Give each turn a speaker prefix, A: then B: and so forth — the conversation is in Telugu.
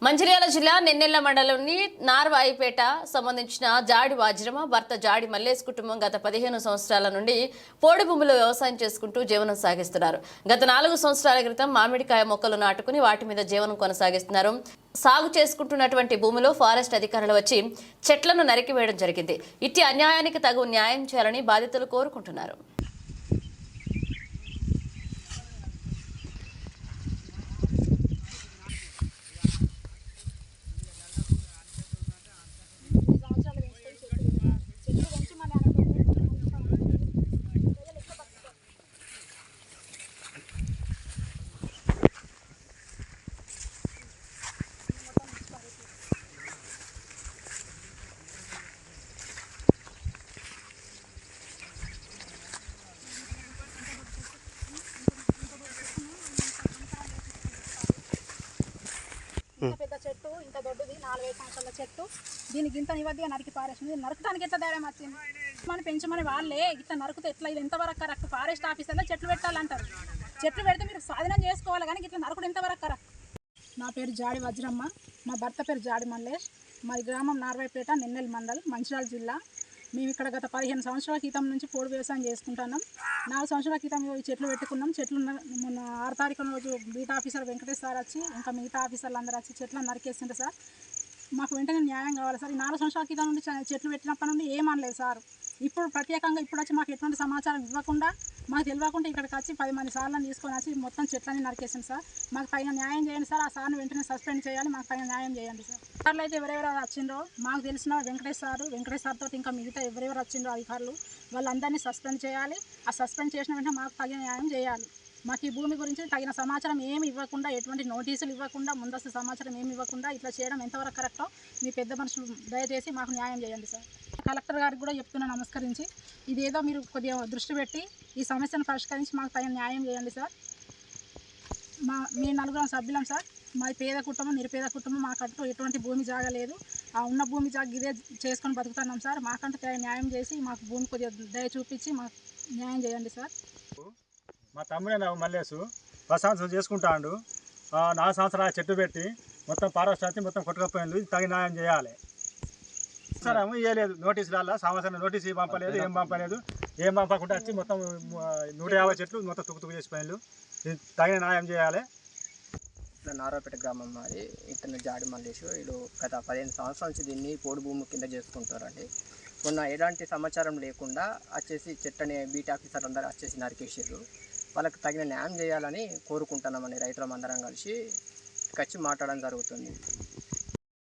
A: మంచిర్యాల జిల్లా నెన్నెళ్ల మండలంలోని నార్వాయిపేట సంబంధించిన జాడి వాజ్రమ భర్త జాడి మల్లేష్ కుటుంబం గత 15 సంవత్సరాల నుండి పోడు భూముల్లో వ్యవసాయం చేసుకుంటూ జీవనం సాగిస్తున్నారు. గత 4 సంవత్సరాల క్రితం మామిడికాయ మొక్కలు నాటుకుని వాటి మీద జీవనం కొనసాగిస్తున్నారు. సాగు చేసుకుంటున్నటువంటి భూమిలో ఫారెస్ట్ అధికారులు వచ్చి చెట్లను నరికివేయడం జరిగింది. ఇట్టి అన్యాయానికి తగు న్యాయం చేయాలని బాధితులు కోరుకుంటున్నారు.
B: ఇంత పెద్ద చెట్టు, ఇంత దొడ్డుది 4-5 సంవత్సరాల చెట్టు, దీనికి ఇంత నివద్దిగా నరికి పారేసింది. నరకడానికి ఎట్లా ధైర్యం వచ్చింది? మనం పెంచమని వాళ్ళే ఇట్లా నరుకుతే ఎట్లా? ఇది ఎంతవరకు కరెక్ట్? ఫారెస్ట్ ఆఫీసర్లో చెట్లు పెట్టాలంటారు. చెట్లు పెడితే మీరు సాధనం చేసుకోవాలి, కానీ ఇట్లా నరకుడు ఎంతవరకు కరెక్ట్? నా పేరు జాడి వజ్రమ్మ, మా భర్త పేరు జాడి మల్లేష్. మాది గ్రామం నార్వాయిపేట, నెన్నెల్ మండల్, మంచిర్యాల జిల్లా. మేము ఇక్కడ గత 15 సంవత్సరాల క్రితం నుంచి పోడు వ్యవసాయం చేసుకుంటున్నాం. 4 సంవత్సరాల క్రితం ఈ చెట్లు పెట్టుకున్నాం. చెట్లు మొన్న 6 తారీఖున రోజు బీటా ఆఫీసర్ వెంకటేష్ సార్ వచ్చి, ఇంకా మిగతా ఆఫీసర్లు అందరూ వచ్చి చెట్లను నరికేస్తుంటే సార్ మాకు వెంటనే న్యాయం కావాలి సార్. ఈ 4 సంవత్సరాల క్రితం నుండి చెట్లు పెట్టినప్పటి నుండి ఏమనలేదు సార్. ఇప్పుడు ప్రత్యేకంగా ఇప్పుడు వచ్చి మాకు ఎటువంటి సమాచారం ఇవ్వకుండా, మాకు తెలియకుండా ఇక్కడికి వచ్చి 10 మంది సార్లను తీసుకొని వచ్చి మొత్తం చెట్లని నరికేసింది సార్. మాకు పైన న్యాయం చేయండి సార్. ఆ సార్ని వెంటనే సస్పెండ్ చేయాలి. మాకు పైన న్యాయం చేయండి సార్. సార్లు అయితే ఎవరెవరు వచ్చిండ్రో మాకు తెలిసిన వెంకటేష్ సార్తో ఇంకా మిగతా ఎవరెవరు వచ్చిండ్రో అధికారులు వాళ్ళందరినీ సస్పెండ్ చేయాలి. ఆ సస్పెండ్ చేసిన వెంటనే మాకు తగిన న్యాయం చేయాలి. మాకు ఈ భూమి గురించి తగిన సమాచారం ఏమి ఇవ్వకుండా, ఎటువంటి నోటీసులు ఇవ్వకుండా, ముందస్తు సమాచారం ఏమి ఇవ్వకుండా ఇట్లా చేయడం ఎంతవరకు కరెక్టో మీ పెద్ద మనుషులు దయచేసి మాకు న్యాయం చేయండి సార్. కలెక్టర్ గారికి కూడా చెప్తున్నా నమస్కరించి, ఇదేదో మీరు కొద్దిగా దృష్టి పెట్టి ఈ సమస్యను పరిష్కరించి మాకు తగిన న్యాయం చేయండి సార్. మీ 4 సభ్యులం సార్. మాది పేద కుటుంబం, నిరుపేద కుటుంబం. మాకంటూ ఎటువంటి భూమి జాగలేదు. ఆ ఉన్న భూమి ఇదే చేసుకొని బతుకుతున్నాం సార్. మాకంటూ తగిన న్యాయం చేసి మాకు భూమి కొద్దిగా దయ చూపించి మాకు న్యాయం చేయండి సార్.
C: మా తమ్ముడే మల్లేసు 10 సంవత్సరాలు చేసుకుంటాడు. 4 సంవత్సరాలు చెట్టు పెట్టి మొత్తం ఫారెస్ట్ వచ్చి మొత్తం కొట్టుకపోయింది. తగిన న్యాయం చేయాలి సార్. ఇవ్వలేదు నోటీసులలో, సంవత్సరం నోటీసు పంపలేదు, ఏం పంపకుండా వచ్చి మొత్తం 150 చెట్లు మొత్తం తుక్కు చేసిపోయింది. తగిన న్యాయం చేయాలి.
D: నారాయణపేట గ్రామం మాది. ఇతను జాడి మల్లేష్. వీళ్ళు గత 15 సంవత్సరాల నుంచి దీన్ని పోడు భూమి కింద చేసుకుంటారండి. మొన్న ఎలాంటి సమాచారం లేకుండా వచ్చేసి చెట్టని బీట్ ఆఫీసర్ అందరూ వచ్చేసి నరికేసారు. వాళ్ళకి తగిన న్యాయం చేయాలని కోరుకుంటున్నామని రైతులం అందరం కలిసి మాట్లాడడం జరుగుతుంది.